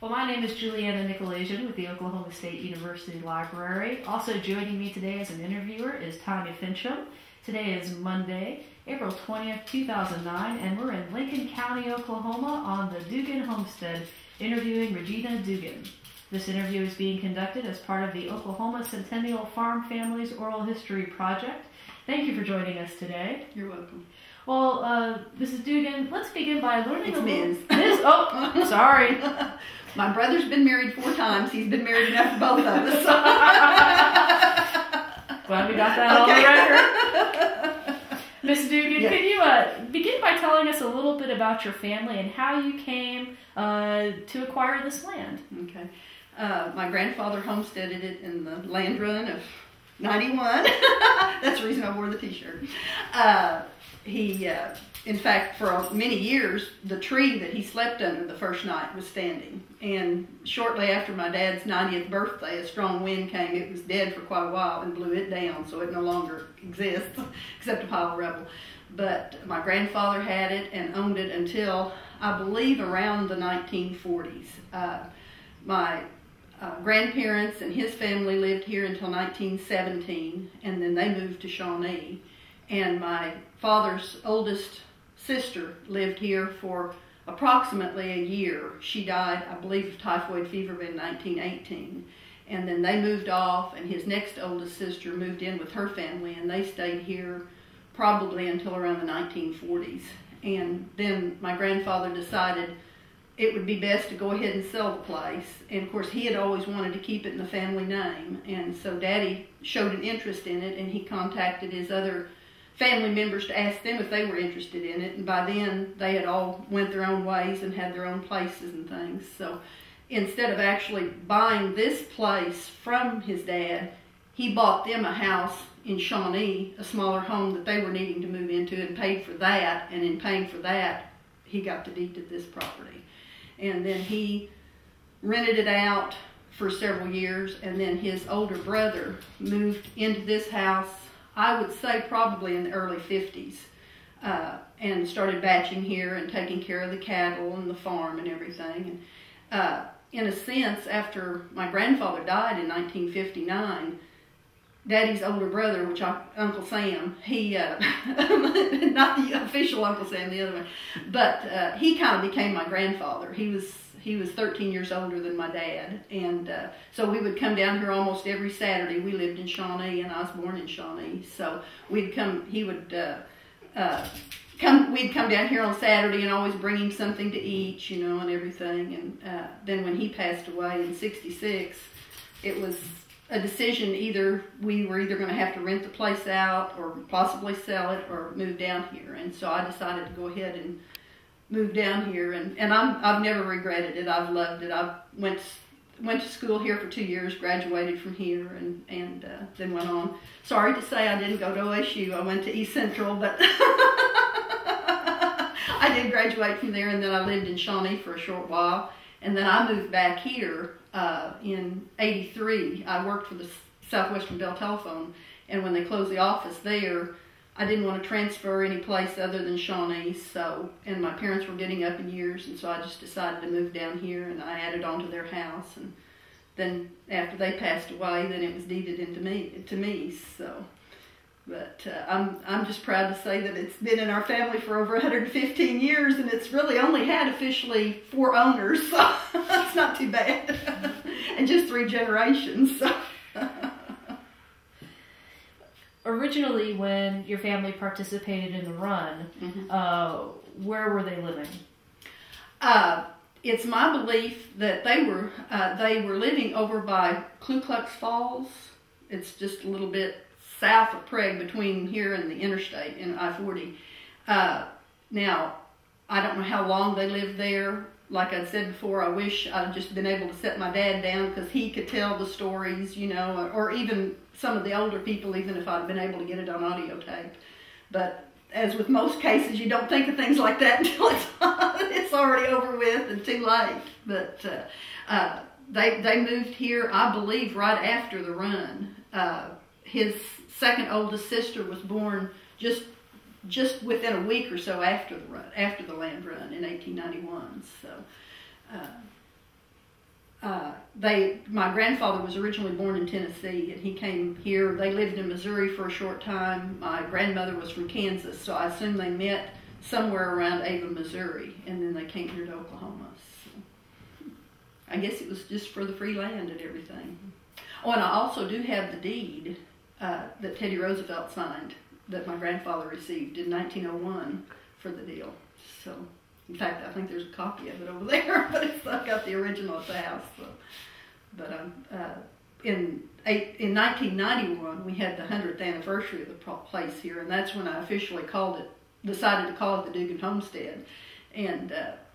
Well, my name is Juliana Nykolaiszyn with the Oklahoma State University Library. Also joining me today as an interviewer is Tanya Finchum. Today is Monday, April 20th, 2009, and we're in Lincoln County, Oklahoma on the Duggan Homestead interviewing Regina Duggan. This interview is being conducted as part of the Oklahoma Centennial Farm Families Oral History Project. Thank you for joining us today. You're welcome. Well, Mrs. Duggan, let's begin by learning a little... Ms. Oh, sorry. My brother's been married 4 times. He's been married enough for both of us. Glad we got that on the record. Ms. Duggan, yes. Can you begin by telling us a little bit about your family and how you came to acquire this land? Okay. My grandfather homesteaded it in the land run of 91. That's the reason I wore the t-shirt. In fact, for many years, the tree that he slept under the first night was standing. And shortly after my dad's 90th birthday, a strong wind came. It was dead for quite a while and blew it down, so it no longer exists, except a pile of rubble. But my grandfather had it and owned it until, I believe, around the 1940s. My grandparents and his family lived here until 1917, and then they moved to Shawnee. And my father's oldest sister lived here for approximately a year. She died, I believe, of typhoid fever in 1918. And then they moved off, and his next oldest sister moved in with her family, and they stayed here probably until around the 1940s. And then my grandfather decided it would be best to go ahead and sell the place. And of course, he had always wanted to keep it in the family name. And so Daddy showed an interest in it, and he contacted his other family members to ask them if they were interested in it. And by then, they had all went their own ways and had their own places and things. So instead of actually buying this place from his dad, he bought them a house in Shawnee, a smaller home that they were needing to move into, and paid for that. And in paying for that, he got the deed to this property. And then he rented it out for several years, and then his older brother moved into this house, I would say probably in the early 50s, and started batching here and taking care of the cattle and the farm and everything. And in a sense, after my grandfather died in 1959, Daddy's older brother, Uncle Sam, he, not the official Uncle Sam, the other one, but he kind of became my grandfather. He was 13 years older than my dad, and so we would come down here almost every Saturday. We lived in Shawnee, and I was born in Shawnee, so we'd come down here on Saturday and always bring him something to eat, you know, and everything. And then when he passed away in '66, it was a decision. We were either going to have to rent the place out or possibly sell it or move down here. And so I decided to go ahead and move down here, and I've never regretted it. I've loved it. I went to school here for 2 years, graduated from here, and then went on. Sorry to say I didn't go to OSU. I went to East Central, but I did graduate from there, and then I lived in Shawnee for a short while, and then I moved back here in '83. I worked for the Southwestern Bell Telephone, and when they closed the office there, I didn't want to transfer any place other than Shawnee, and my parents were getting up in years, and so I just decided to move down here, and I added on to their house, and then after they passed away, then it was deeded to me, so. But I'm just proud to say that it's been in our family for over 115 years, and it's really only had officially 4 owners, so that's not too bad, and just 3 generations, so. Originally, when your family participated in the run, where were they living? It's my belief that they were living over by Ku Klux Falls. It's just a little bit south of Prague, between here and the interstate in I-40. Now, I don't know how long they lived there. Like I said before, I wish I'd just been able to set my dad down, because he could tell the stories, you know, or even some of the older people, even if I'd been able to get it on audio tape. But as with most cases, you don't think of things like that until it's already over with and too late. But they moved here, I believe, right after the run. His second oldest sister was born just within a week or so after the land run in 1891. So my grandfather was originally born in Tennessee, and he came here. They lived in Missouri for a short time. My grandmother was from Kansas, so I assume they met somewhere around Ava, Missouri, and then they came here to Oklahoma. So I guess it was just for the free land and everything. Oh, and I also do have the deed that Teddy Roosevelt signed that my grandfather received in 1901 for the deal. So, in fact, I think there's a copy of it over there, but I've got the original at the house. So. But in 1991, we had the 100th anniversary of the place here, and that's when I officially decided to call it the Duggan Homestead. And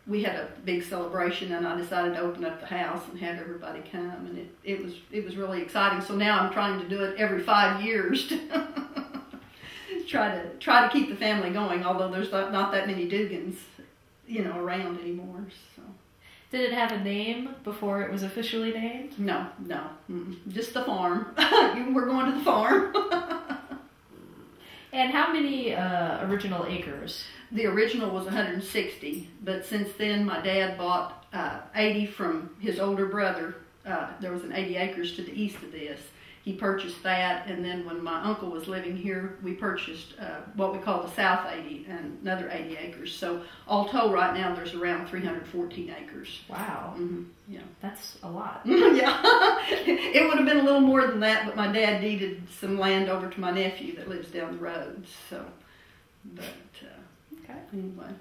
we had a big celebration, and I decided to open up the house and have everybody come, and it was really exciting. So now I'm trying to do it every 5 years to try to keep the family going, although there's not that many Duggans, around anymore. So. Did it have a name before it was officially named? No, just the farm. We're going to the farm. And how many original acres? The original was 160, but since then my dad bought 80 from his older brother. There was an 80 acres to the east of this. He purchased that, and then when my uncle was living here, we purchased what we call the South 80, and another 80 acres. So all told, right now there's around 314 acres. Wow. Mm-hmm. Yeah. That's a lot. Yeah. It would have been a little more than that, but my dad deeded some land over to my nephew that lives down the road. So, but okay. Anyway.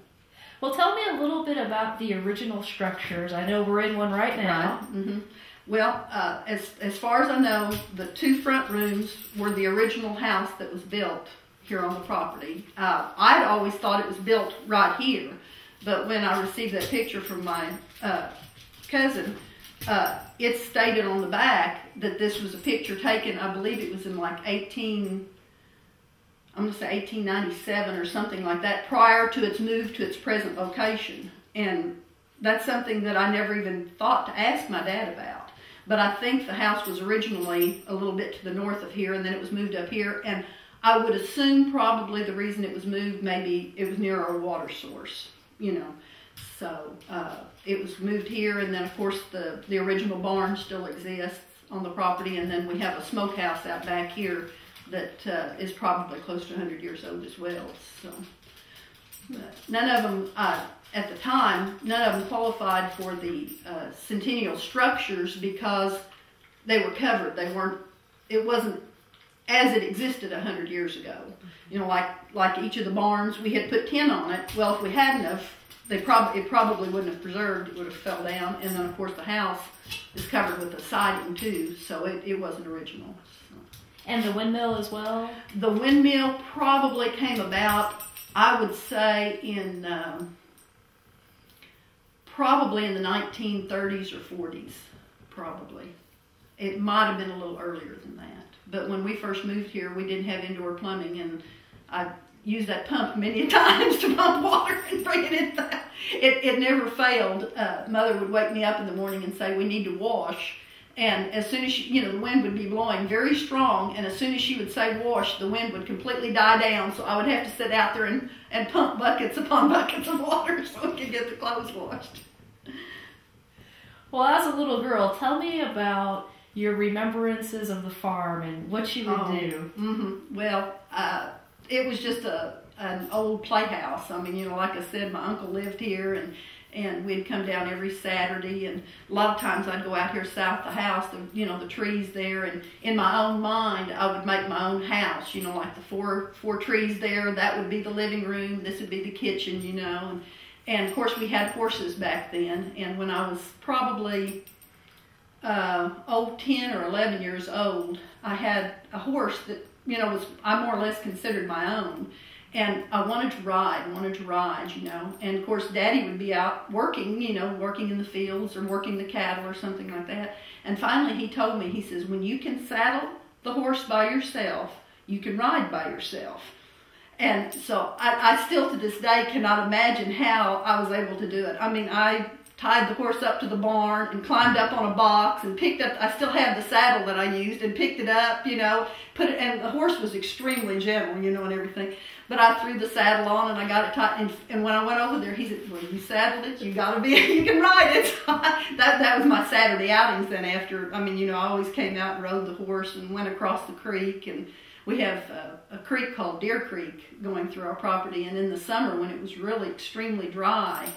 Well, tell me a little bit about the original structures. I know we're in one right now. Right. Mm-hmm. Well, as far as I know, the 2 front rooms were the original house that was built here on the property. I'd always thought it was built right here, but when I received that picture from my cousin, it stated on the back that this was a picture taken, I believe it was in like 1897 or something like that, prior to its move to its present location. And that's something that I never even thought to ask my dad about. But I think the house was originally a little bit to the north of here, and then it was moved up here. And I would assume probably the reason it was moved, maybe it was near our water source, So it was moved here, and then of course the original barn still exists on the property, and then we have a smokehouse out back here that is probably close to 100 years old as well. So none of them, at the time, none of them qualified for the Centennial structures because they were covered. It wasn't as it existed 100 years ago. Like each of the barns, we had put tin on it. Well, if we hadn't have, it probably wouldn't have preserved. It would have fell down. And then, of course, the house is covered with a siding, too, so it wasn't original. So. And the windmill as well? The windmill probably came about, I would say, in... probably in the 1930s or 40s, probably. It might have been a little earlier than that. But when we first moved here, we didn't have indoor plumbing, and I used that pump many times to pump water and bring it in. It never failed. Mother would wake me up in the morning and say, we need to wash. And as soon as the wind would be blowing very strong, and as soon as she would say wash, the wind would completely die down, so I would have to sit out there and pump buckets upon buckets of water so we could get the clothes washed. Well, as a little girl, tell me about your remembrances of the farm and what you would do. Mm-hmm. Well, it was just an old playhouse. I mean, like I said, my uncle lived here, and we'd come down every Saturday, and a lot of times I'd go out here south the house, the trees there, and in my own mind, I would make my own house, like the four trees there, that would be the living room, this would be the kitchen, and of course we had horses back then, and when I was probably 10 or 11 years old, I had a horse that, I more or less considered my own. And I wanted to ride, and of course Daddy would be out working, working in the fields or working the cattle or something like that. And finally he told me, he says, when you can saddle the horse by yourself, you can ride by yourself. And so I still to this day cannot imagine how I was able to do it. I mean, I tied the horse up to the barn and climbed up on a box and picked up, I still have the saddle that I used, and picked it up, you know, put it, and the horse was extremely gentle, you know, and everything. But I threw the saddle on and I got it tight, and when I went over there, he said, well, you saddled it, you can ride it. that was my Saturday outings then after, I mean, you know, I always came out and rode the horse and went across the creek, and we have a creek called Deer Creek going through our property, and in the summer when it was really extremely dry,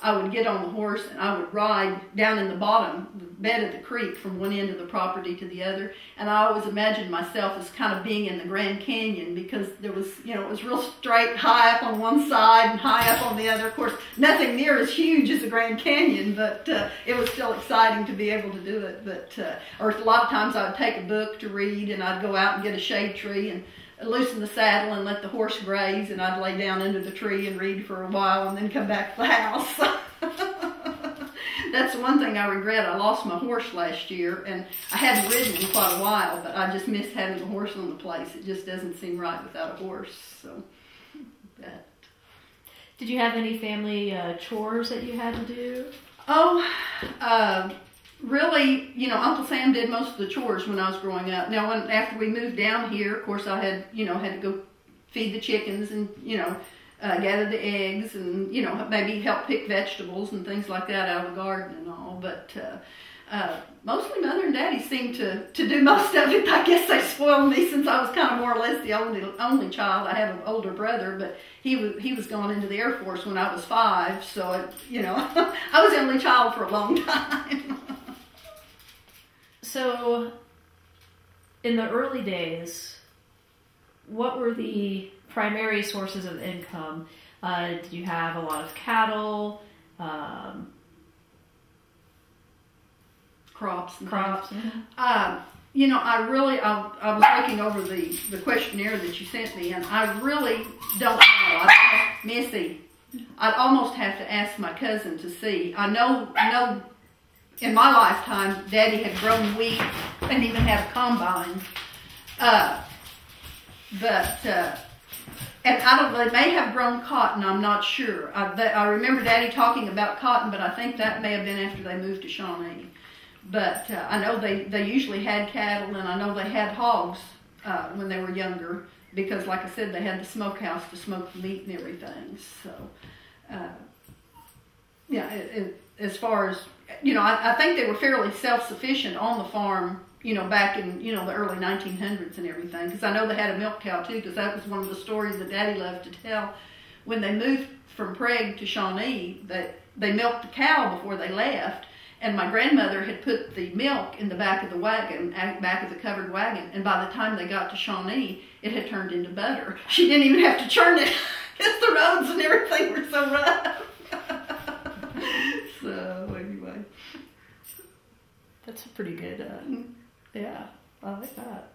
I would get on the horse and I would ride down in the bottom, the bed of the creek, from one end of the property to the other. And I always imagined myself as kind of being in the Grand Canyon, because there was, you know, it was real straight, high up on one side and high up on the other. Of course, nothing near as huge as the Grand Canyon, but it was still exciting to be able to do it. But or a lot of times I would take a book to read, and I'd go out and get a shade tree and loosen the saddle and let the horse graze, and I'd lay down under the tree and read for a while and then come back to the house. That's one thing I regret. I lost my horse last year, and I hadn't ridden in quite a while, but I just miss having a horse on the place. It just doesn't seem right without a horse. So, Did you have any family chores that you had to do? Oh, really, you know, Uncle Sam did most of the chores when I was growing up. Now, after we moved down here, of course, I had to go feed the chickens and, you know, gather the eggs and, you know, maybe help pick vegetables and things like that out of the garden and all. But mostly Mother and Daddy seemed to do most of it. I guess they spoiled me since I was kind of more or less the only child. I have an older brother, but he was going into the Air Force when I was 5, so, you know, I was the only child for a long time. So, in the early days, what were the primary sources of income? Did you have a lot of cattle? Crops. Mm-hmm. You know, I was looking over the questionnaire that you sent me, and I really don't know. I'd almost have to ask my cousin to see. I know in my lifetime, Daddy had grown wheat and even had a combine. And I don't know, they may have grown cotton, I'm not sure. I remember Daddy talking about cotton, but I think that may have been after they moved to Shawnee. But I know they usually had cattle, and I know they had hogs when they were younger, because like I said, they had the smokehouse to smoke the meat and everything. So, yeah, as far as, you know, I think they were fairly self-sufficient on the farm, you know, back in, you know, the early 1900s and everything. Because I know they had a milk cow too, because that was one of the stories that Daddy loved to tell. When they moved from Prague to Shawnee, that they milked the cow before they left, and my grandmother had put the milk in the back of the wagon, back of the covered wagon, and by the time they got to Shawnee, it had turned into butter. She didn't even have to churn it, because the roads and everything were so rough. So, anyway. That's a pretty good, yeah, I like that.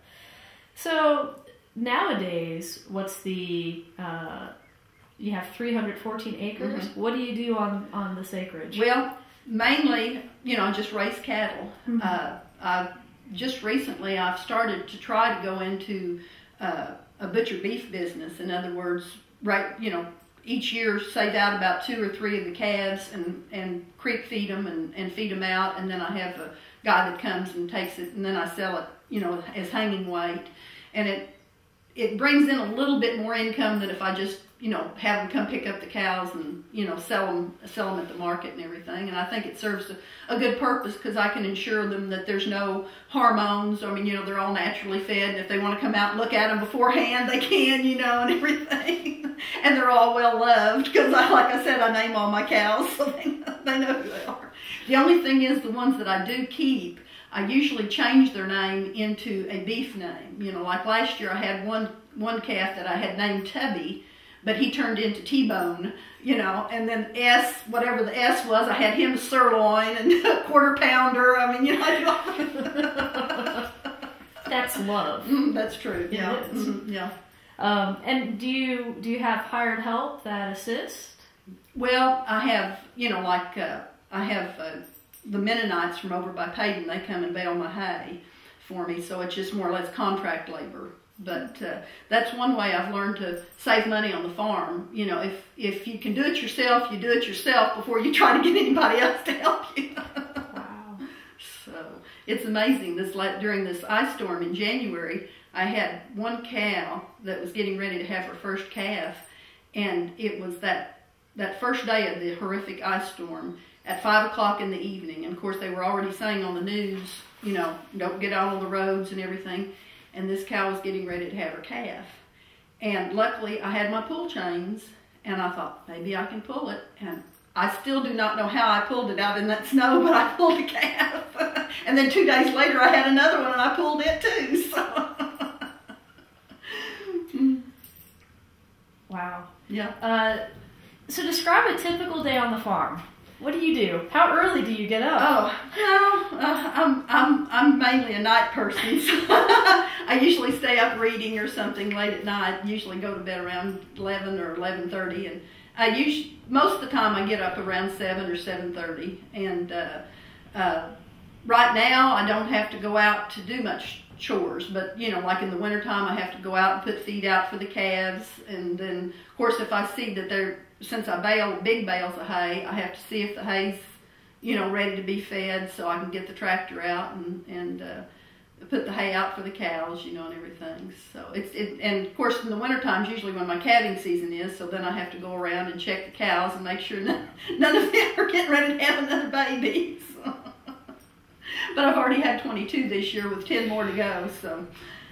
So, nowadays, what's the, you have 314 acres. Mm-hmm. What do you do on this acreage? Well, mainly, you know, I just raise cattle. Mm-hmm. Just recently, I've started to try to go into a butcher beef business. In other words, right, you know, each year save out about 2 or 3 of the calves and creek feed them and feed them out, and then I have a guy that comes and takes it, and then I sell it, you know, as hanging weight, and it brings in a little bit more income than if I just, you know, have them come pick up the cows and, you know, sell them at the market and everything. And I think it serves a good purpose, because I can ensure them that there's no hormones. I mean, you know, they're all naturally fed, and if they want to come out and look at them beforehand, they can, you know, and everything. And they're all well loved, because like I said, I name all my cows, so they know who they are. The only thing is, the ones that I do keep, I usually change their name into a beef name. You know, like last year I had one calf that I had named Tubby, but he turned into T-Bone, you know, and then S, whatever the S was, I had him Sirloin and a quarter pounder. I mean, you know. That's love. That's true. Yeah. It is. Yeah. And do you have hired help that assist? Well, I have, you know, like I have the Mennonites from over by Payton. They come and bale my hay for me, so it's just more or less contract labor. But that's one way I've learned to save money on the farm. You know, if you can do it yourself, you do it yourself before you try to get anybody else to help you. Wow. So it's amazing. During this ice storm in January, I had one cow that was getting ready to have her first calf, and it was that first day of the horrific ice storm at 5 o'clock in the evening. And of course, they were already saying on the news, you know, don't get out on the roads and everything. And this cow was getting ready to have her calf. And luckily, I had my pull chains, and I thought, maybe I can pull it. And I still do not know how I pulled it out in that snow, but I pulled the calf. And then 2 days later, I had another one, and I pulled it too. So. Wow. Yeah. So describe a typical day on the farm. What do you do? How early do you get up? Oh, no, I'm mainly a night person. So I usually stay up reading or something late at night. Usually go to bed around 11 or 11:30, and most of the time I get up around 7 or 7:30. And right now I don't have to go out to do much chores, but you know, like in the wintertime I have to go out and put feed out for the calves, and then of course if I see that since I bale big bales of hay, I have to see if the hay's, you know, ready to be fed, so I can get the tractor out and put the hay out for the cows, you know, and everything. So and of course in the winter times usually when my calving season is, so then I have to go around and check the cows and make sure none of them are getting ready to have another baby. So. But I've already had 22 this year with 10 more to go, so.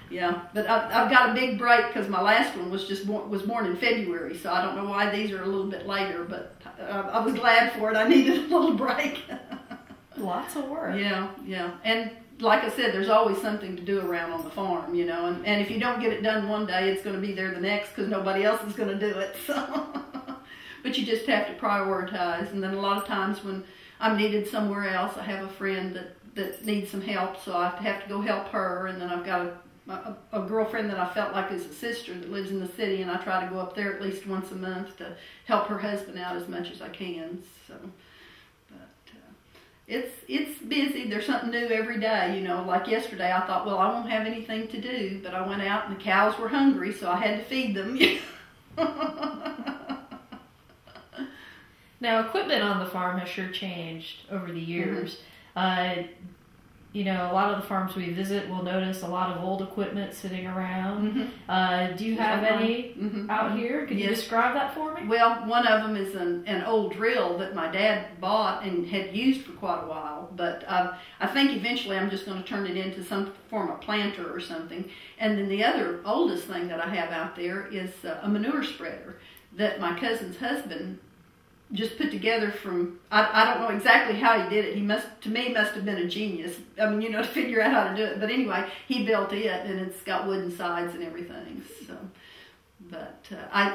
Yeah, but I've got a big break because my last one was born in February, so I don't know why these are a little bit later, but I was glad for it. I needed a little break. Lots of work. Yeah. And like I said, there's always something to do around on the farm, you know, and if you don't get it done one day, it's going to be there the next because nobody else is going to do it. So. But you just have to prioritize, and then a lot of times when I'm needed somewhere else, I have a friend that needs some help, so I have to go help her, and then I've got a girlfriend that I felt like is a sister that lives in the city, and I try to go up there at least once a month to help her husband out as much as I can. So, but it's busy. There's something new every day, you know. Like yesterday, I thought, well, I won't have anything to do, but I went out and the cows were hungry, so I had to feed them. Now, equipment on the farm has sure changed over the years. Mm-hmm. You know, a lot of the farms we visit will notice a lot of old equipment sitting around. Mm-hmm. Do you have any out here? Can you describe that for me? Well, one of them is an old drill that my dad bought and had used for quite a while. But I think eventually I'm just going to turn it into some form of planter or something. And then the other oldest thing that I have out there is a manure spreader that my cousin's husband just put together from, I don't know exactly how he did it. He must have been a genius. I mean, you know, to figure out how to do it. But anyway, he built it, and it's got wooden sides and everything. So, but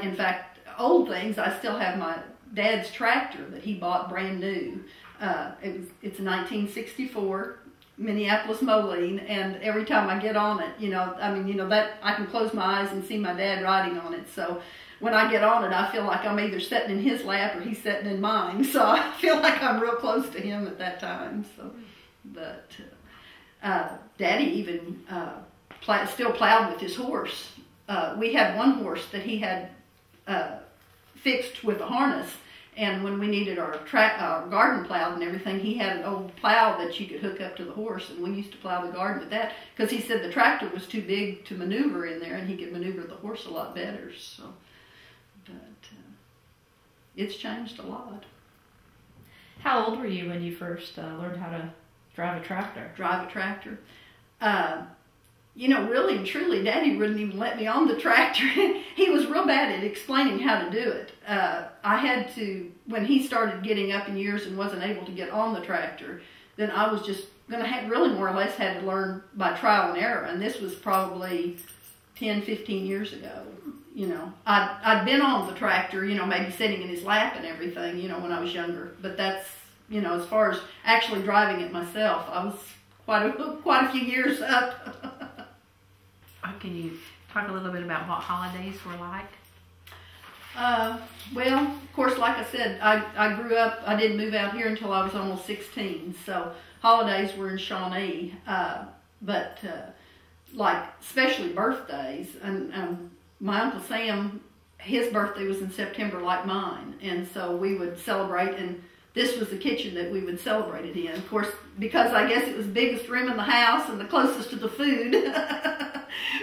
in fact, old things, I still have my dad's tractor that he bought brand new. It's a 1964 Minneapolis Moline, and every time I get on it, you know, I mean, you know, that I can close my eyes and see my dad riding on it. So when I get on it, I feel like I'm either sitting in his lap or he's sitting in mine. So I feel like I'm real close to him at that time. So, but Daddy even still plowed with his horse. We had one horse that he had fixed with a harness, and when we needed our garden plowed and everything, he had an old plow that you could hook up to the horse, and we used to plow the garden with that because he said the tractor was too big to maneuver in there, and he could maneuver the horse a lot better. So. But it's changed a lot. How old were you when you first learned how to drive a tractor? You know, really and truly, Daddy wouldn't even let me on the tractor. He was real bad at explaining how to do it. I had to, when he started getting up in years and wasn't able to get on the tractor, then I was just going to have, really more or less had to learn by trial and error. And this was probably 10, 15 years ago. You know, I'd been on the tractor, you know, maybe sitting in his lap and everything, you know, when I was younger. But that's, you know, as far as actually driving it myself, I was quite a few years up. Can you talk a little bit about what holidays were like? Well, of course, like I said, I grew up, I didn't move out here until I was almost 16. So holidays were in Shawnee. But like especially birthdays, and my Uncle Sam, his birthday was in September like mine, and so we would celebrate, and this was the kitchen that we would celebrate it in. Of course, because I guess it was the biggest room in the house and the closest to the food,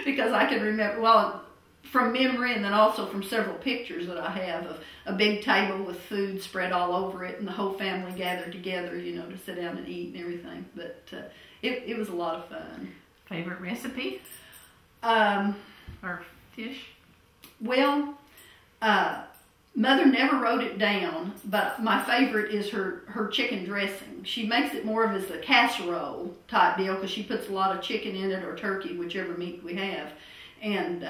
because I can remember, well, from memory, and then also from several pictures that I have of a big table with food spread all over it, and the whole family gathered together, you know, to sit down and eat and everything. But it was a lot of fun. Favorite recipe? Or dish? Well, Mother never wrote it down, but my favorite is her chicken dressing. She makes it more of as a casserole type deal because she puts a lot of chicken in it or turkey, whichever meat we have. And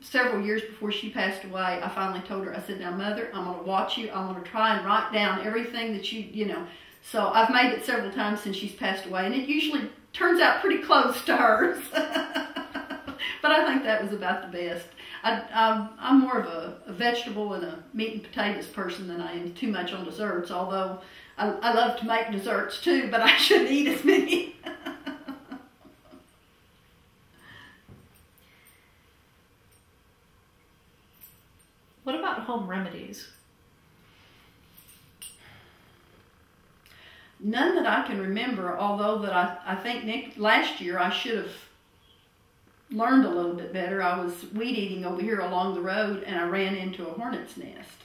several years before she passed away, I finally told her, I said, now Mother, I'm going to watch you. I'm going to try and write down everything that you know. So I've made it several times since she's passed away, and it usually turns out pretty close to hers. But I think that was about the best. I'm more of a vegetable and a meat and potatoes person than I am too much on desserts, although I love to make desserts too, but I shouldn't eat as many. What about home remedies? None that I can remember, although that I think last year I should have learned a little bit better. I was weed eating over here along the road, and I ran into a hornet's nest.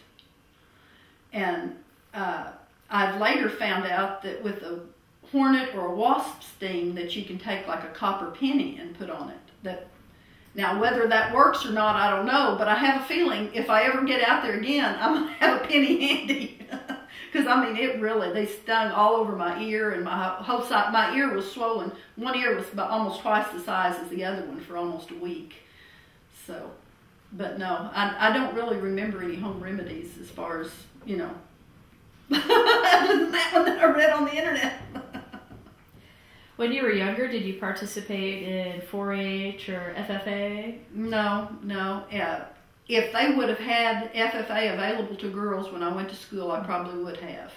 And I've later found out that with a hornet or a wasp sting that you can take like a copper penny and put on it. Now, whether that works or not, I don't know, but I have a feeling if I ever get out there again, I'm going to have a penny handy. Because, I mean, they stung all over my ear, and my whole side, my ear was swollen. One ear was about almost twice the size as the other one for almost a week. So, but no, I don't really remember any home remedies as far as, you know, other than that one that I read on the internet. When you were younger, did you participate in 4-H or FFA? No. If they would have had FFA available to girls when I went to school, I probably would have.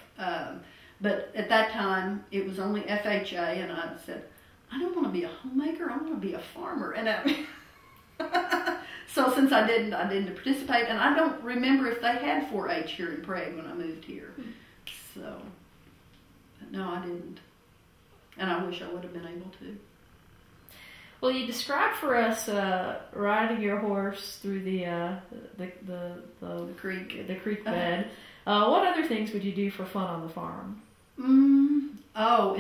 But at that time, it was only FHA, and I said, I don't want to be a homemaker, I want to be a farmer. And so since I didn't participate, and I don't remember if they had 4-H here in Prague when I moved here. So, but no, I didn't. And I wish I would have been able to. Well, you described for us riding your horse through the creek bed. What other things would you do for fun on the farm? In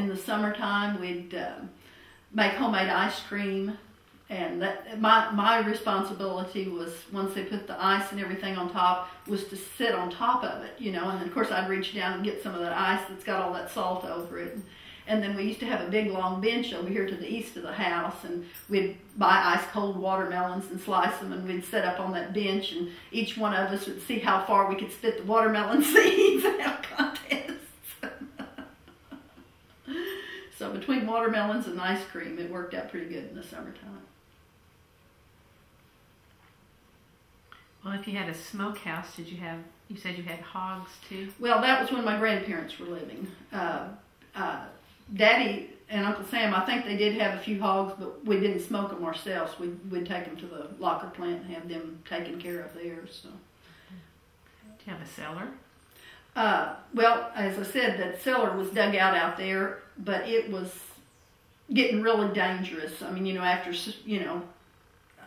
the summertime we'd make homemade ice cream, and that my responsibility was, once they put the ice and everything on top, was to sit on top of it, you know. And of course I'd reach down and get some of that ice that's got all that salt over it. And then we used to have a big long bench over here to the east of the house, and we'd buy ice cold watermelons and slice them, and we'd sit up on that bench, and each one of us would see how far we could spit the watermelon seeds and have contests. So between watermelons and ice cream, it worked out pretty good in the summertime. Well, if you had a smokehouse, you said you had hogs too? Well, that was when my grandparents were living. Daddy and Uncle Sam, I think they did have a few hogs, but we didn't smoke them ourselves. We'd take them to the locker plant and have them taken care of there. So, do you have a cellar? Well, as I said, that cellar was dug out there, but it was getting really dangerous. I mean, you know, after, you know,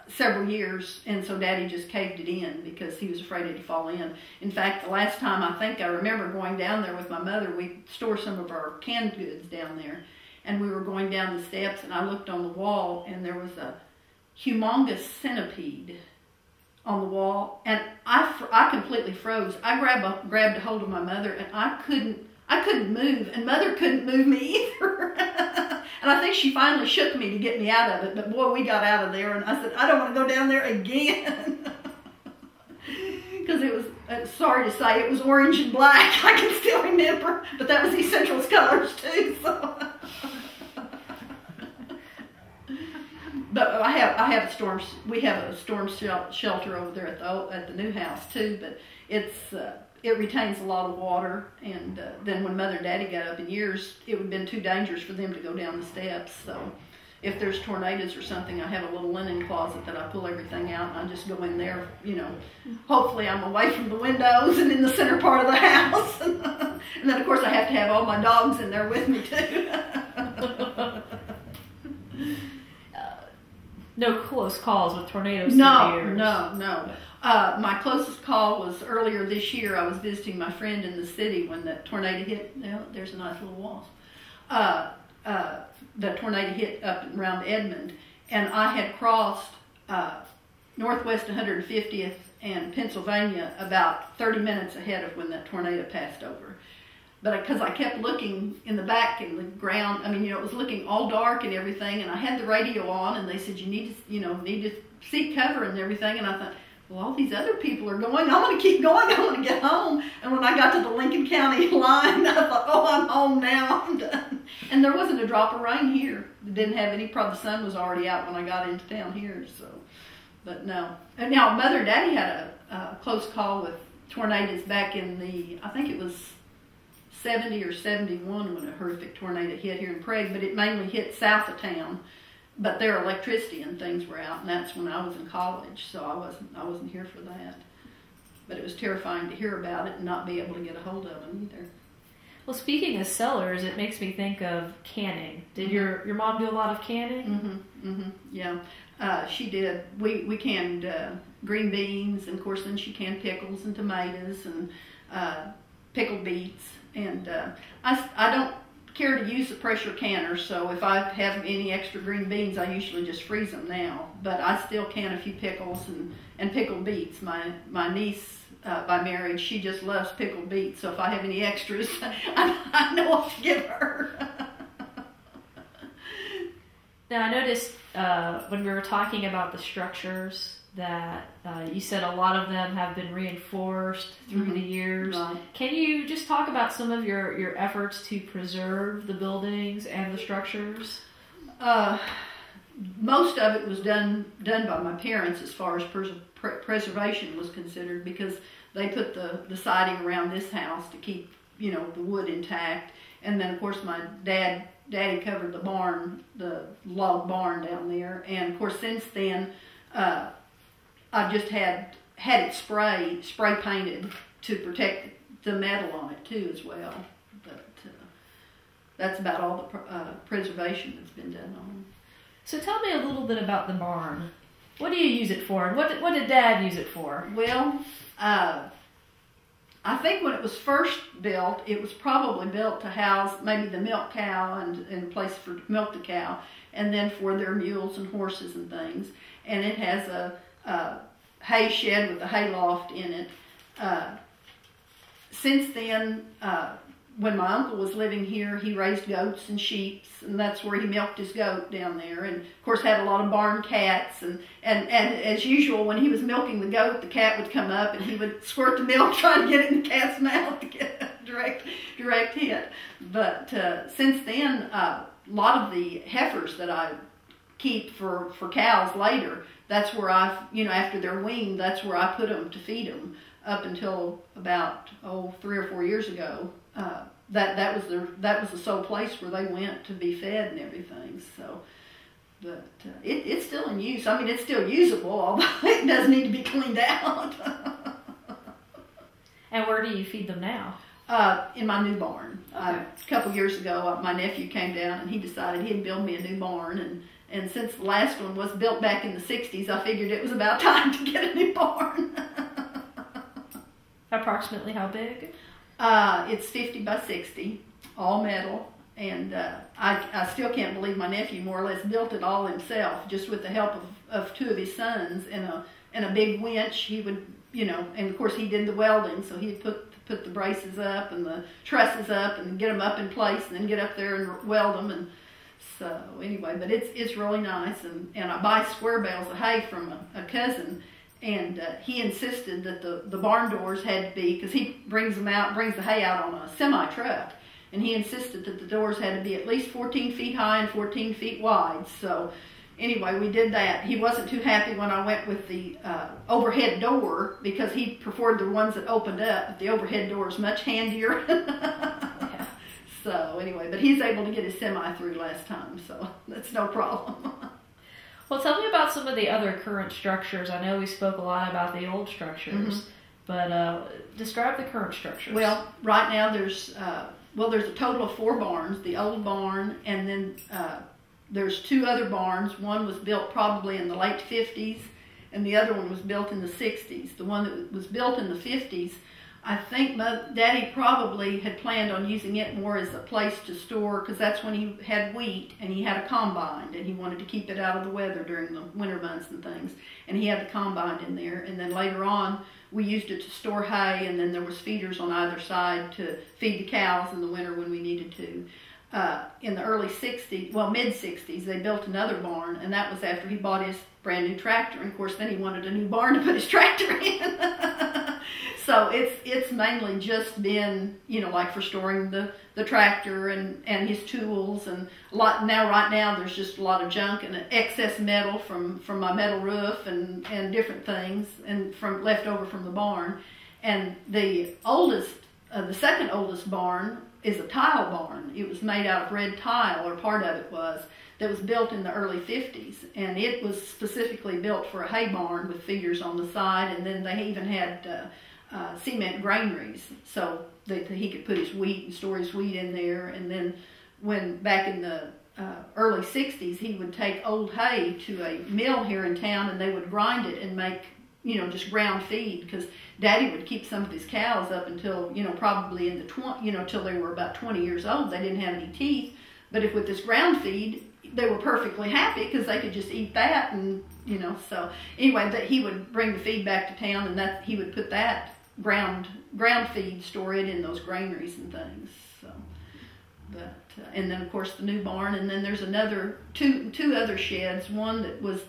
several years, and so Daddy just caved it in because he was afraid it'd fall in. In fact, the last time I think I remember going down there with my mother, we store some of our canned goods down there, and we were going down the steps, and I looked on the wall, and there was a humongous centipede on the wall, and I completely froze. I grabbed a hold of my mother, and I couldn't move, and Mother couldn't move me either. And I think she finally shook me to get me out of it, but boy, we got out of there, and I said, I don't want to go down there again. Because it was, sorry to say, it was orange and black. I can still remember, but that was the Central's colors too, so. But I have a storm. We have a storm shelter over there at the new house too. But it retains a lot of water. And then when Mother and Daddy got up in years, it would have been too dangerous for them to go down the steps. So if there's tornadoes or something, I have a little linen closet that I pull everything out and I just go in there, hopefully I'm away from the windows and in the center part of the house. And then of course I have to have all my dogs in there with me too. No close calls with tornadoes? No. My closest call was earlier this year. I was visiting my friend in the city when the tornado hit. There's a nice little wasp. The tornado hit up around Edmond, and I had crossed Northwest 150th and Pennsylvania about 30 minutes ahead of when that tornado passed over. But because I kept looking in the back in the ground, it was looking all dark and everything, and I had the radio on, and they said you need to seek cover and everything, and I thought, well, all these other people are going. I want to keep going. I want to get home. And when I got to the Lincoln County line, I thought, oh, I'm home now. I'm done. And there wasn't a drop of rain here. It didn't have any. Probably the sun was already out when I got into town here. So, but no. And now, Mother and Daddy had a close call with tornadoes back in I think it was 70 or 71 when a horrific tornado hit here in Prague. But it mainly hit south of town. But their electricity and things were out, and that's when I was in college, so I wasn't here for that. But it was terrifying to hear about it and not be able to get a hold of them either. Well, speaking of cellars, it makes me think of canning. Did your mom do a lot of canning? Yeah, she did. We canned green beans, and of course then she canned pickles and tomatoes and pickled beets. And I don't care to use the pressure canner, so if I have any extra green beans, I usually just freeze them now. But I still can a few pickles and pickled beets. My niece, by marriage, she just loves pickled beets, so if I have any extras, I know what to give her. Now, I noticed when we were talking about the structures that you said a lot of them have been reinforced through the years. Right. Can you just talk about some of your efforts to preserve the buildings and the structures? Most of it was done by my parents as far as preservation was considered, because they put the siding around this house to keep the wood intact, and then of course my daddy covered the barn, the log barn down there, and of course since then I've just had it spray painted to protect the metal on it too as well. But that's about all the preservation that's been done on them. So tell me a little bit about the barn. What do you use it for? And what did Dad use it for? Well, I think when it was first built, it was probably built to house maybe the milk cow and a place for milk the cow, and then for their mules and horses and things. And it has a hay shed with a hay loft in it. Since then, when my uncle was living here, he raised goats and sheep, and that's where he milked his goat down there. And of course had a lot of barn cats, and as usual, when he was milking the goat, the cat would come up and he would squirt the milk trying to get it in the cat's mouth to get a direct hit. But since then, a lot of the heifers that I keep for cows later, that's where after they're weaned, that's where I put them to feed them up until about 3 or 4 years ago. That was the sole place where they went to be fed and everything. So, but it's still in use. I mean, it's still usable, although it does need to be cleaned out. And where do you feed them now? In my new barn. Okay. A couple years ago, my nephew came down and he decided he'd build me a new barn, and since the last one was built back in the 60s, I figured it was about time to get a new barn. Approximately how big? It's 50 by 60, all metal, and I still can't believe my nephew more or less built it all himself, just with the help of 2 of his sons and a big winch. He would, and of course he did the welding, so he'd put the braces up and the trusses up and get them up in place and then get up there and weld them. And so anyway, but it's really nice, and I buy square bales of hay from a cousin. And he insisted that the barn doors had to be, because he brings the hay out on a semi-truck, and he insisted that the doors had to be at least 14 feet high and 14 feet wide. So anyway, we did that. He wasn't too happy when I went with the overhead door, because he preferred the ones that opened up, but the overhead door is much handier. Yeah. So anyway, but he's able to get his semi through last time, so that's no problem. Well, tell me about some of the other current structures. I know we spoke a lot about the old structures, but describe the current structures. Well, right now there's a total of 4 barns. The old barn, and then there's 2 other barns. One was built probably in the late 50s, and the other one was built in the 60s. The one that was built in the 50s, I think Daddy probably had planned on using it more as a place to store, because that's when he had wheat and he had a combine and he wanted to keep it out of the weather during the winter months and things. And he had the combine in there. And then later on, we used it to store hay, and then there was feeders on either side to feed the cows in the winter when we needed to. In the early 60s, well, mid-60s, they built another barn, and that was after he bought his brand new tractor. And of course, then he wanted a new barn to put his tractor in. So it's mainly just been, like for storing the tractor and his tools, and right now there's just a lot of junk and excess metal from my metal roof and different things, and left over from the barn. And the second oldest barn is a tile barn. It was made out of red tile, or part of it was, that was built in the early 50s, and it was specifically built for a hay barn with feeders on the side, and then they even had cement granaries so that he could put his wheat and store his wheat in there. And then when back in the early 60s, he would take old hay to a mill here in town, and they would grind it and make just ground feed, because Daddy would keep some of his cows up until probably in the till they were about 20 years old. They didn't have any teeth, but with this ground feed, they were perfectly happy because they could just eat that. And so anyway, that he would bring the feed back to town, and that he would put that ground feed, store it in those granaries and things. So, but and then of course the new barn, and then there's another two other sheds. One that was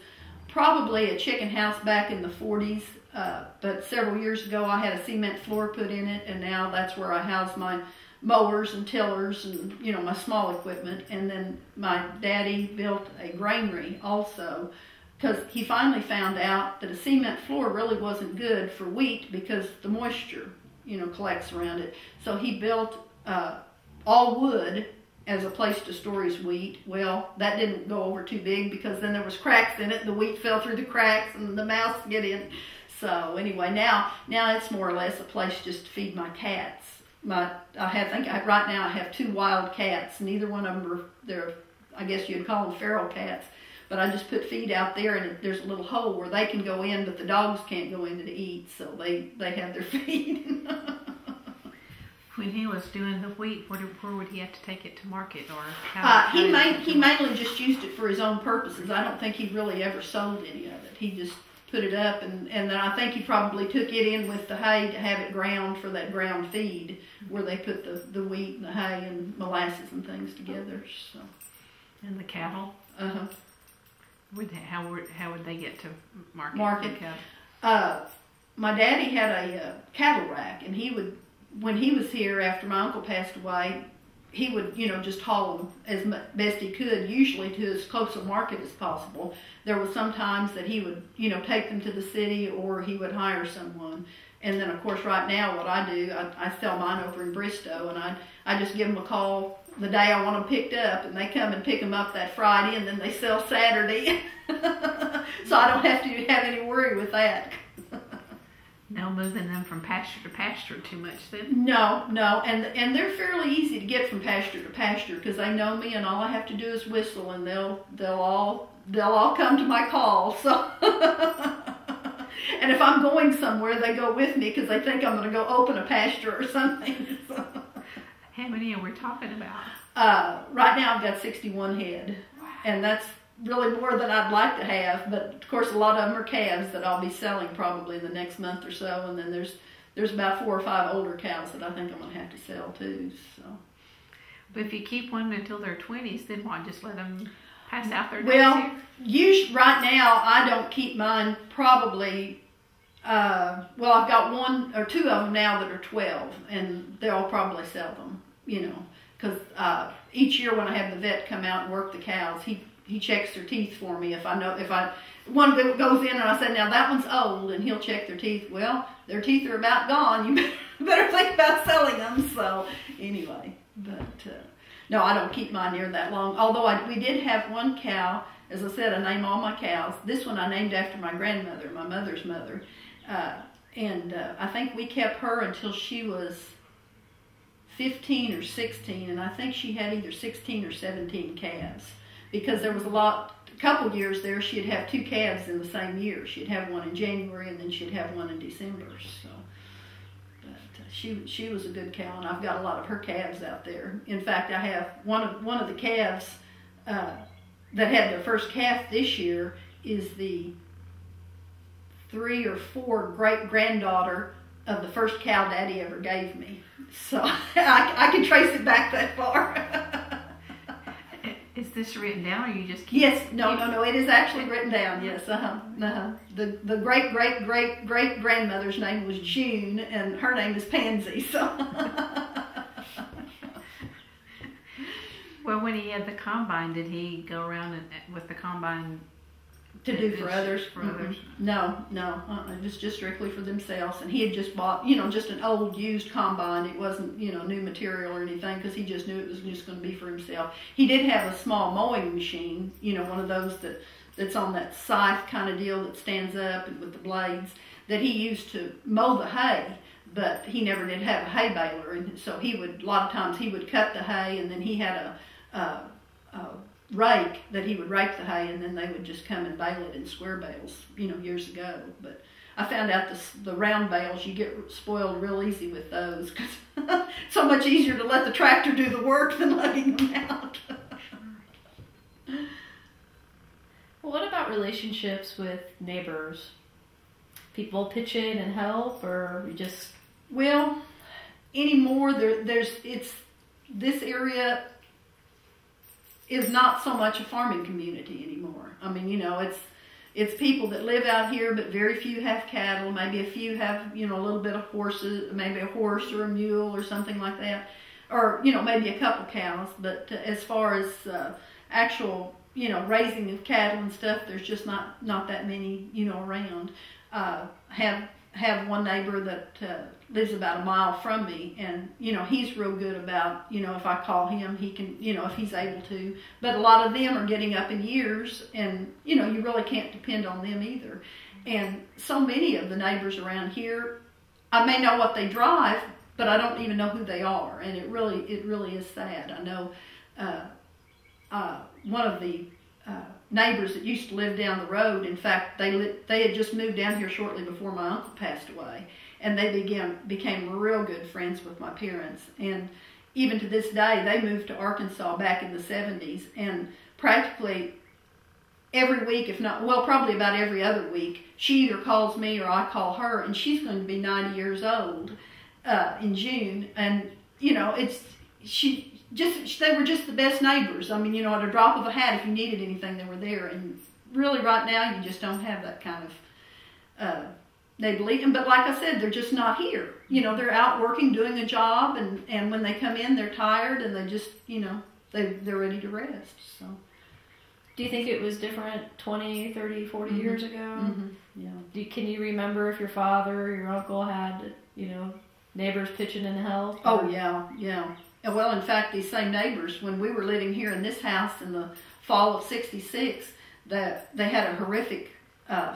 probably a chicken house back in the 40s, but several years ago I had a cement floor put in it, and now that's where I house my mowers and tillers and my small equipment. And then my daddy built a granary also, because he finally found out that a cement floor really wasn't good for wheat because the moisture collects around it. So he built all wood as a place to store his wheat. Well, that didn't go over too big, because then there was cracks in it, and the wheat fell through the cracks and the mouse get in. So anyway, now it's more or less a place just to feed my cats. Right now I have 2 wild cats. Neither one of them they're, I guess you'd call them feral cats. But I just put feed out there, and there's a little hole where they can go in, but the dogs can't go in to eat, so they have their feed. When he was doing the wheat, where would he have to take it to market, or he mainly just used it for his own purposes. I don't think he really ever sold any of it. He just put it up, and then I think he probably took it in with the hay to have it ground for that ground feed, where they put the wheat and the hay and molasses and things together. So. And the cattle. How would they get to market? My daddy had a cattle rack, and when he was here after my uncle passed away, he would just haul them as best he could, usually to as close a market as possible. There was some times that he would take them to the city, or he would hire someone. And then of course right now what I do, I sell mine over in Bristow, and I just give them a call the day I want them picked up, and they come and pick them up that Friday, and then they sell Saturday. So I don't have to have any worry with that. No moving them from pasture to pasture too much then? No, and they're fairly easy to get from pasture to pasture, because they know me, and all I have to do is whistle, and they'll all come to my call. So, and if I'm going somewhere, they go with me because they think I'm going to go open a pasture or something. So. How many are we talking about? Right now I've got 61 head, and that's really more than I'd like to have, but of course a lot of them are calves that I'll be selling probably in the next month or so, and then there's about 4 or 5 older cows that I think I'm going to have to sell too. So. But if you keep one until they're 20s, then what, just let them pass out their days here? Usually, right now I don't keep mine probably, I've got 1 or 2 of them now that are 12, and they'll probably sell them, because each year when I have the vet come out and work the cows, he checks their teeth for me. If one goes in and I say, now that one's old, and he'll check their teeth. Well, their teeth are about gone. You better think about selling them. So anyway, But no, I don't keep mine near that long. Although we did have one cow. As I said, I name all my cows. This one I named after my grandmother, my mother's mother. And I think we kept her until she was 15 or 16, and I think she had either 16 or 17 calves, because there was a couple years there she'd have 2 calves in the same year. She'd have one in January, and then she'd have one in December. So, but she was a good cow, and I've got a lot of her calves out there. In fact, I have one of the calves that had their first calf this year is the 3 or 4 great granddaughter of the first cow Daddy ever gave me. So I can trace it back that far. Is this written down, or you just keep? Yes, no. It is actually written down. Yes, The great grandmother's name was June, and her name is Pansy. So. Well, when he had the combine, did he go around with the combine to do for others? No. It was just strictly for themselves. And he had just bought, just an old used combine. It wasn't, new material or anything, because he just knew it was just going to be for himself. He did have a small mowing machine, one of those that's on that scythe kind of deal that stands up and with the blades, that he used to mow the hay. But he never did have a hay baler, and so a lot of times he would cut the hay, and then he had a rake that he would rake the hay, and then they would just come and bale it in square bales, years ago. But I found out the round bales, you get spoiled real easy with those, because it's so much easier to let the tractor do the work than lugging them out. Well, what about relationships with neighbors? People pitch in and help, or you just... Well, anymore, this area is not so much a farming community anymore. I mean, it's people that live out here, but very few have cattle. Maybe a few have, a little bit of horses, maybe a horse or a mule or something like that. Or, maybe a couple cows. But as far as actual, raising of cattle and stuff, there's just not that many, around. Have one neighbor that lives about a mile from me, and he's real good about, if I call him, he can, if he's able to. But a lot of them are getting up in years, and you really can't depend on them either. And so many of the neighbors around here, I may know what they drive, but I don't even know who they are, and it really is sad. I know one of the neighbors that used to live down the road, in fact, they had just moved down here shortly before my uncle passed away, and they became real good friends with my parents. And even to this day, they moved to Arkansas back in the 70s, and practically every week, if not, well, probably about every other week, she either calls me or I call her, and she's going to be 90 years old in June. And they were just the best neighbors. I mean, at a drop of a hat, if you needed anything, they were there. And really, right now, you just don't have that kind of neighborly. But like I said, they're just not here. They're out working, doing a job, and when they come in, they're tired, and they just, they're ready to rest. So, do you think it was different 20, 30, 40 years ago? Mm-hmm. Yeah. Can you remember if your father or your uncle had, neighbors pitching in to help? Oh, yeah. Well, in fact, these same neighbors, when we were living here in this house in the fall of '66, that they had a horrific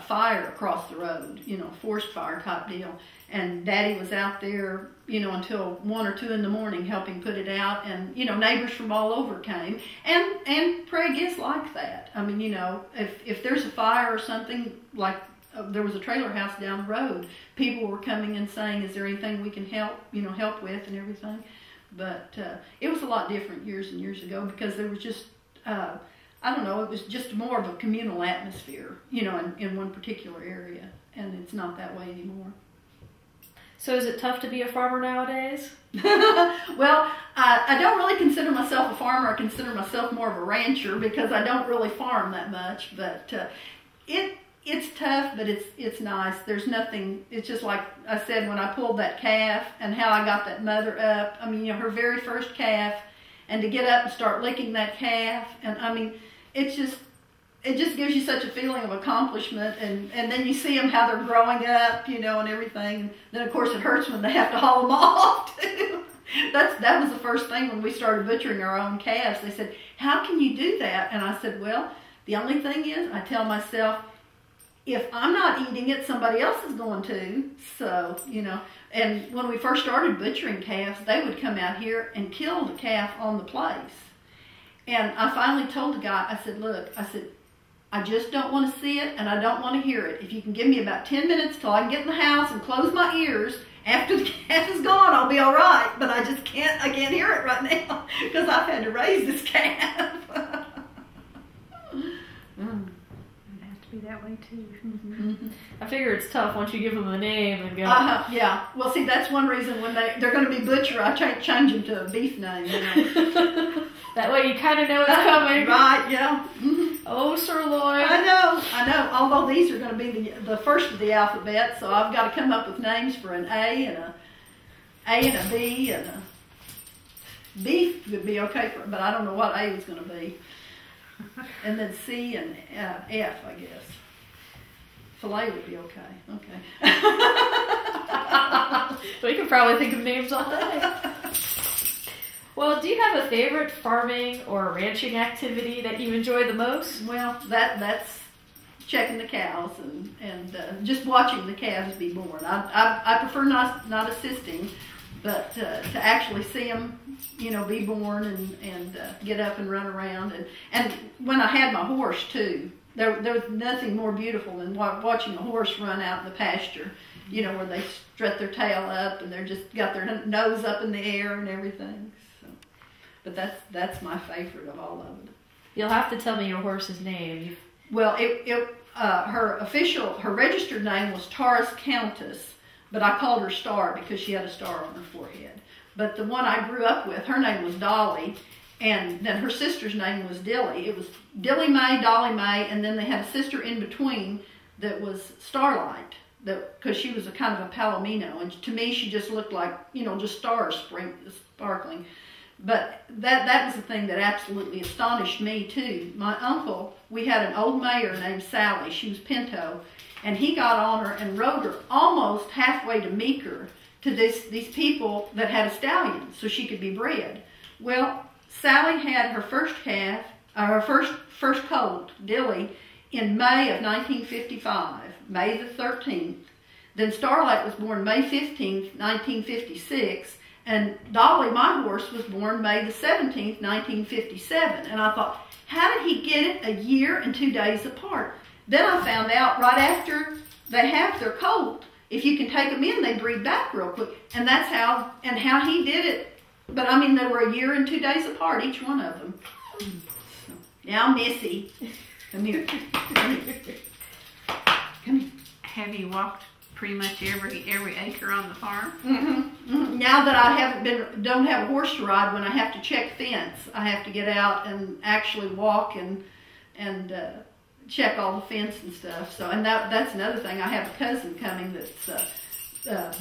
fire across the road, forest fire type deal. And Daddy was out there, until 1 or 2 in the morning helping put it out. And, neighbors from all over came. And Prague is like that. I mean, if there's a fire or something, like there was a trailer house down the road, people were coming and saying, is there anything we can help with and everything. But it was a lot different years and years ago, because there was just, I don't know, it was just more of a communal atmosphere, in one particular area. And it's not that way anymore. So is it tough to be a farmer nowadays? Well, I don't really consider myself a farmer. I consider myself more of a rancher, because I don't really farm that much. But it's tough, but it's nice. There's nothing, it's just like I said, when I pulled that calf and how I got that mother up. I mean, her very first calf, and to get up and start licking that calf. And I mean, it just gives you such a feeling of accomplishment. And then you see them, how they're growing up, and everything. And then, of course, it hurts when they have to haul them off, too. That was the first thing when we started butchering our own calves. They said, how can you do that? And I said, well, the only thing is, I tell myself, if I'm not eating it, somebody else is going to. So, you know, and when we first started butchering calves, they would come out here and kill the calf on the place. And I finally told the guy, I said, look, I just don't want to see it and I don't want to hear it. If you can give me about 10 minutes till I can get in the house and close my ears, after the calf is gone, I'll be all right. But I can't hear it right now because I've had to raise this calf. Be that way too. Mm-hmm. I figure it's tough once you give them a name and go. Yeah. Well, see, that's one reason when they're going to be butcher, I change them to a beef name. You know? That way you kind of know it's coming. Right? Yeah. Mm-hmm. Oh, sirloin. I know. Although these are going to be the first of the alphabet, so I've got to come up with names for an A and a B and a beef would be okay for, but I don't know what A is going to be. And then C and F, I guess. Filet would be okay. We could probably think of names all day. Well, do you have a favorite farming or ranching activity that you enjoy the most? Well, that's checking the cows and just watching the calves be born. I prefer not assisting, but to actually see them, you know, be born and get up and run around. And when I had my horse too, there was nothing more beautiful than watching a horse run out in the pasture, you know, where they strut their tail up and they're just got their nose up in the air and everything. So, but that's my favorite of all of it. You'll have to tell me your horse's name. Well, her registered name was Taurus Countess, but I called her Star because she had a star on her forehead. But the one I grew up with, her name was Dolly, and then her sister's name was Dilly. It was Dilly May, Dolly May, and then they had a sister in between that was Starlight, because she was a kind of a palomino, and to me she just looked like, you know, just stars sparkling. But that was the thing that absolutely astonished me too. My uncle, we had an old mare named Sally. She was Pinto, and he got on her and rode her almost halfway to Meeker, to these people that had a stallion so she could be bred. Well, Sally had her first calf, her first colt, Dilly, in May of 1955, May the 13th. Then Starlight was born May 15th, 1956, and Dolly, my horse, was born May the 17th, 1957. And I thought, how did he get it a year and 2 days apart? Then I found out right after they have their colt, if you can take them in, they breed back real quick. And that's how he did it. But I mean, they were a year and 2 days apart, each one of them. So, now, Missy, come here. Come here. Have you walked pretty much every acre on the farm? Mm-hmm. Mm-hmm. Now that I don't have a horse to ride, when I have to check fence, I have to get out and actually walk and check all the fence and stuff. So, and that's another thing. I have a cousin coming that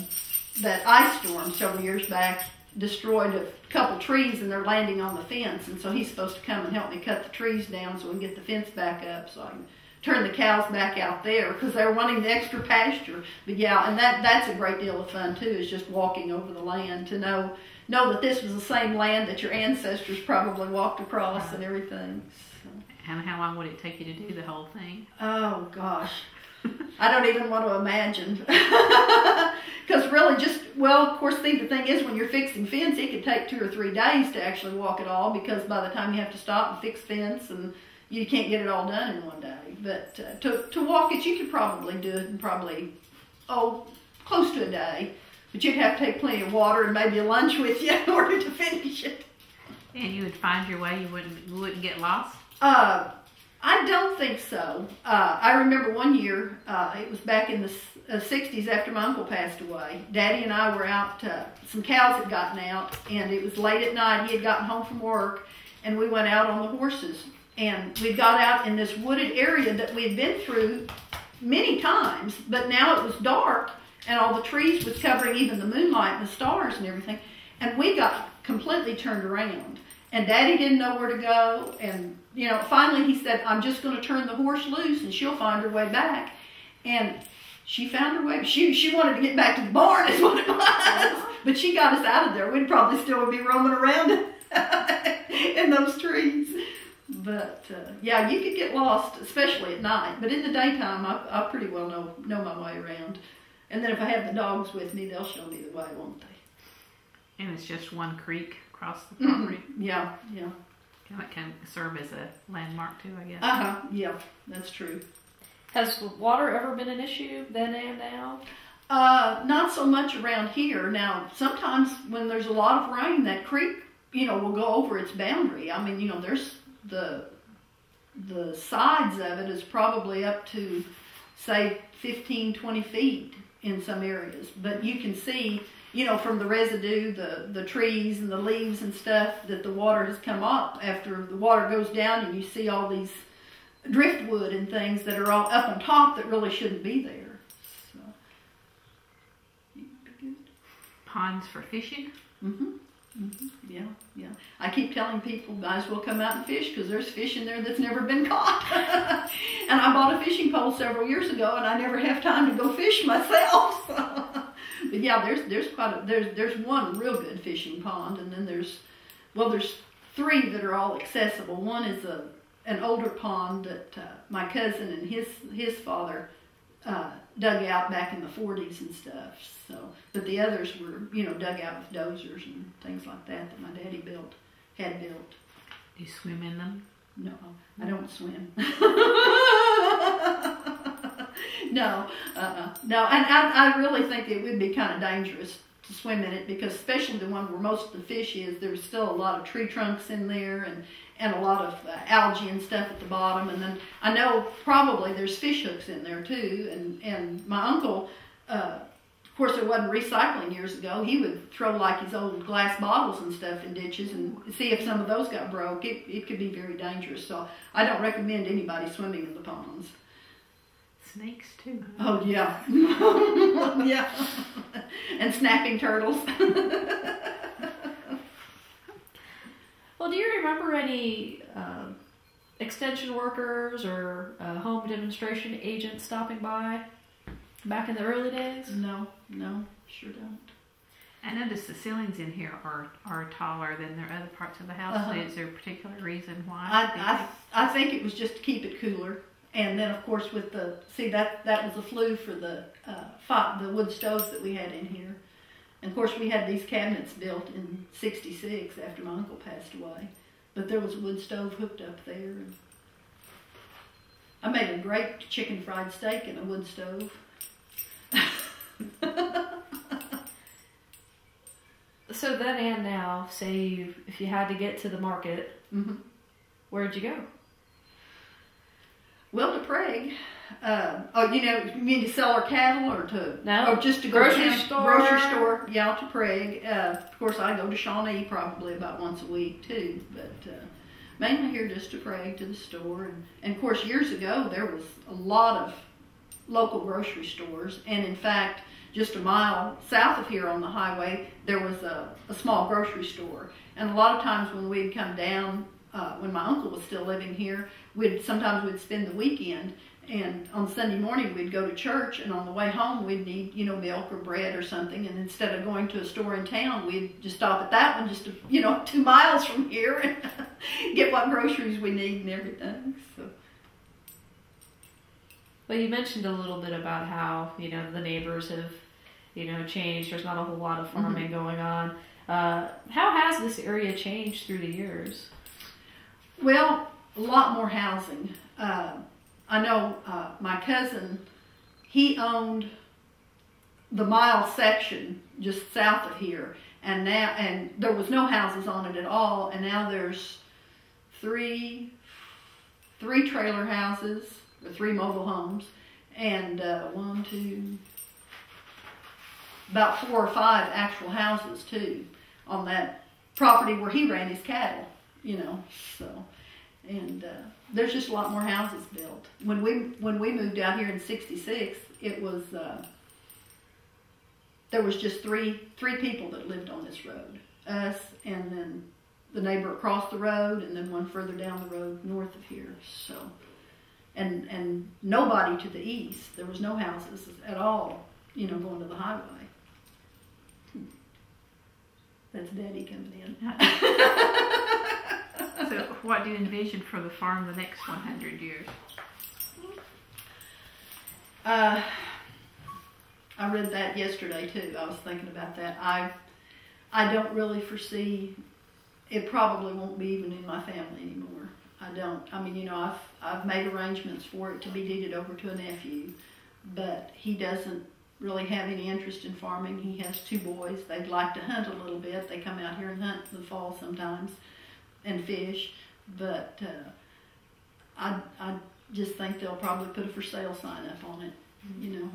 ice storm several years back destroyed a couple trees, and they're landing on the fence. And so he's supposed to come and help me cut the trees down so we can get the fence back up, so I can turn the cows back out there because they're wanting the extra pasture. But yeah, and that's a great deal of fun too, is just walking over the land to know that this was the same land that your ancestors probably walked across and everything. So. And how long would it take you to do the whole thing? Oh gosh, I don't even want to imagine. Because really, of course, the thing is, when you're fixing fence, it could take 2 or 3 days to actually walk it all, because by the time you have to stop and fix fence, and you can't get it all done in one day. But to walk it, you could probably do it in close to a day. But you'd have to take plenty of water and maybe a lunch with you in order to finish it. And you would find your way. You wouldn't get lost. I don't think so. I remember one year, it was back in the 60s after my uncle passed away. Daddy and I were out, some cows had gotten out, and it was late at night. He had gotten home from work, and we went out on the horses. And we got out in this wooded area that we had been through many times, but now it was dark, and all the trees was covering even the moonlight and the stars and everything. And we got completely turned around. And Daddy didn't know where to go, and finally he said, I'm just going to turn the horse loose and she'll find her way back. And she found her way. She wanted to get back to the barn is what it was. But she got us out of there. We'd probably still be roaming around in those trees. But yeah, you could get lost, especially at night. But in the daytime, I pretty well know my way around. And then if I have the dogs with me, they'll show me the way, won't they? And it's just one creek across the property. Mm-hmm. Yeah. That can serve as a landmark too, I guess. Yeah, that's true. Has water ever been an issue then and now? Not so much around here. Now, sometimes when there's a lot of rain, that creek, will go over its boundary. I mean, there's the sides of it is probably up to, say, 15, 20 feet in some areas. But you can see, from the residue, the trees and the leaves and stuff, that the water has come up after the water goes down, and you see all these driftwood and things that are all up on top that really shouldn't be there. So, ponds for fishing? Yeah. I keep telling people, might as well come out and fish, because there's fish in there that's never been caught. And I bought a fishing pole several years ago, and I never have time to go fish myself. But yeah, there's one real good fishing pond, and then there's three that are all accessible. One is an older pond that my cousin and his father dug out back in the 40s and stuff. So, but the others were, dug out with dozers and things like that my daddy had built. Do you swim in them? No, I don't swim. No, and I really think it would be kind of dangerous to swim in it, because especially the one where most of the fish is, there's still a lot of tree trunks in there and a lot of algae and stuff at the bottom. And then I know probably there's fish hooks in there too. And my uncle, of course there wasn't recycling years ago, he would throw like his old glass bottles and stuff in ditches and see if some of those got broke. It could be very dangerous. So I don't recommend anybody swimming in the ponds. Snakes too. Oh yeah. Yeah. And snapping turtles. Well, do you remember any extension workers or home demonstration agents stopping by back in the early days? No, sure don't. I noticed the ceilings in here are taller than their other parts of the house. Is there a particular reason why? I think it was just to keep it cooler. And then, of course, with that was a flue for the wood stoves that we had in here. And, of course, we had these cabinets built in '66 after my uncle passed away. But there was a wood stove hooked up there. And I made a great chicken fried steak in a wood stove. So then and now, say if you had to get to the market, where'd you go? Well, to Prague. You mean to sell our cattle or or just to go grocery to store? Grocery store, yeah, to Prague. Of course, I go to Shawnee probably about once a week too, but mainly here just to Prague, to the store. And of course, years ago there was a lot of local grocery stores, and in fact, just a mile south of here on the highway, there was a small grocery store. And a lot of times when we'd come down, when my uncle was still living here, sometimes we'd spend the weekend, and on Sunday morning we'd go to church, and on the way home we'd need, milk or bread or something, and instead of going to a store in town, we'd just stop at that one just 2 miles from here and get what groceries we need and everything. So. Well, you mentioned a little bit about how, the neighbors have, changed. There's not a whole lot of farming going on. How has this area changed through the years? Well, a lot more housing. I know my cousin, he owned the mile section just south of here, and there was no houses on it at all, and now there's three trailer houses, or 3 mobile homes, and about 4 or 5 actual houses too on that property where he ran his cattle, so. And there's just a lot more houses built. When we moved out here in '66, it was there was just three people that lived on this road. Us, and then the neighbor across the road, and then one further down the road north of here. So, and nobody to the east. There was no houses at all, going to the highway. That's Daddy coming in. So what do you envision for the farm the next 100 years? I read that yesterday too. I was thinking about that. I don't really foresee, it probably won't be even in my family anymore. I don't. I mean, you know, I've made arrangements for it to be deeded over to a nephew, but he doesn't really have any interest in farming. He has 2 boys. They'd like to hunt a little bit. They come out here and hunt in the fall sometimes and fish, but I just think they'll probably put a for sale sign up on it. You know,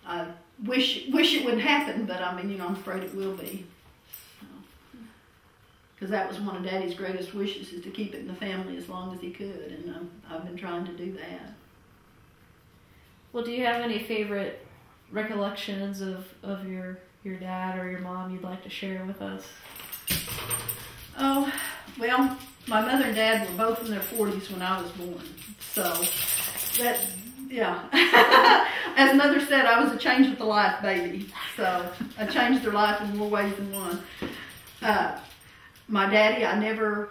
I wish it wouldn't happen, but I mean, you know, I'm afraid it will be. Because that was one of Daddy's greatest wishes, is to keep it in the family as long as he could, and I've been trying to do that. Well, do you have any favorite recollections of your dad or your mom you'd like to share with us? Oh, well, my mother and dad were both in their 40s when I was born, so that, yeah. As Mother said, I was a change with the life baby, so I changed their life in more ways than one. My daddy, I never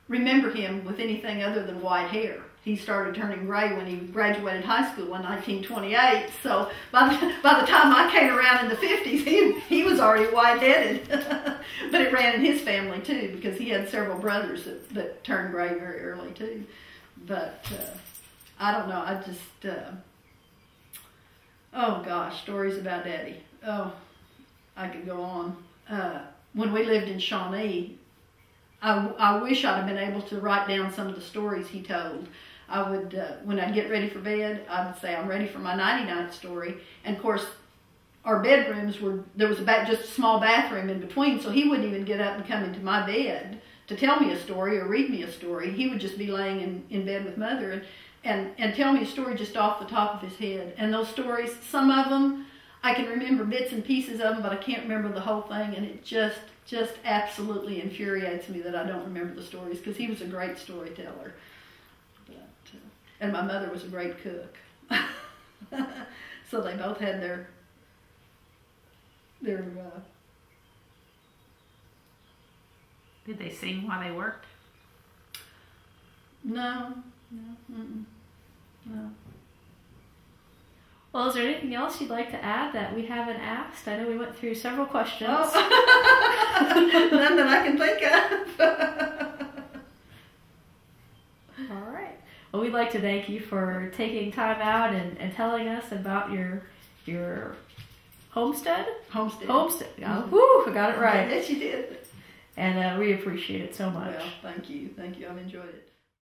remember him with anything other than white hair. He started turning gray when he graduated high school in 1928, so by the time I came around in the 50s, he was already white-headed. But it ran in his family too, because he had several brothers that turned gray very early too. But I don't know, I just, oh gosh, stories about Daddy. Oh, I could go on. When we lived in Shawnee, I wish I'd have been able to write down some of the stories he told. I would, when I'd get ready for bed, I would say, I'm ready for my nighty-night story. And of course, our bedrooms there was just a small bathroom in between, so he wouldn't even get up and come into my bed to tell me a story or read me a story. He would just be laying in bed with Mother and tell me a story just off the top of his head. And those stories, some of them, I can remember bits and pieces of them, but I can't remember the whole thing, and it just absolutely infuriates me that I don't remember the stories, because he was a great storyteller. And my mother was a great cook. So they both had their Did they sing while they worked? No. Well, is there anything else you'd like to add that we haven't asked? I know we went through several questions. Oh. None that I can think of. All right. Well, we'd like to thank you for taking time out and telling us about your homestead? Homestead. Mm-hmm. Woo, I got it right. Yes, you did. And we appreciate it so much. Well, thank you. I've enjoyed it.